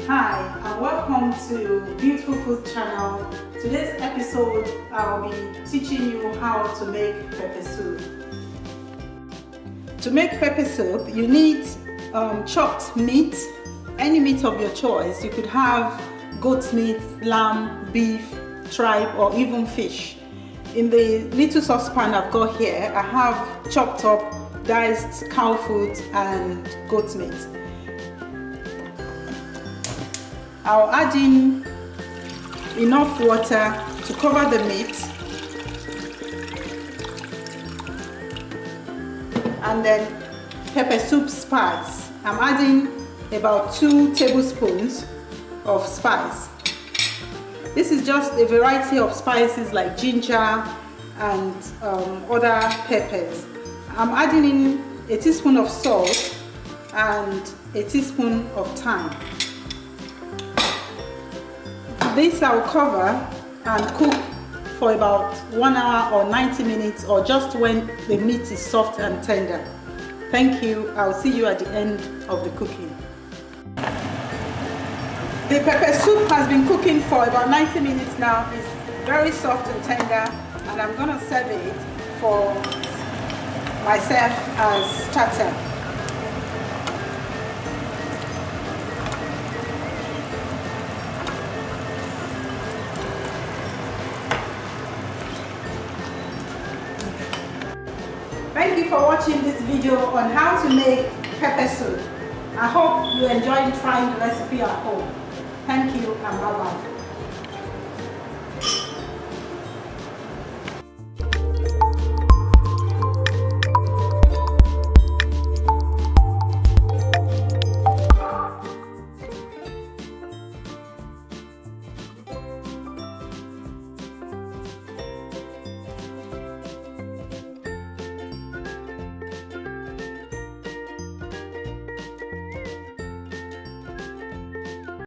Hi and welcome to Beautiful Food channel. Today's episode I'll be teaching you how to make pepper soup. To make pepper soup you need chopped meat, any meat of your choice. You could have goat meat, lamb, beef, tripe or even fish. In the little saucepan I've got here I have chopped up diced cow foot and goat meat. I'll add in enough water to cover the meat and then pepper soup spice. I'm adding about 2 tablespoons of spice. This is just a variety of spices like ginger and other peppers. I'm adding in a teaspoon of salt and a teaspoon of thyme. This I'll cover and cook for about 1 hour or 90 minutes or just when the meat is soft and tender. Thank you. I'll see you at the end of the cooking. The pepper soup has been cooking for about 90 minutes now. It's very soft and tender and I'm going to serve it for myself as starter. Thank you for watching this video on how to make pepper soup. I hope you enjoyed trying the recipe at home. Thank you and bye-bye.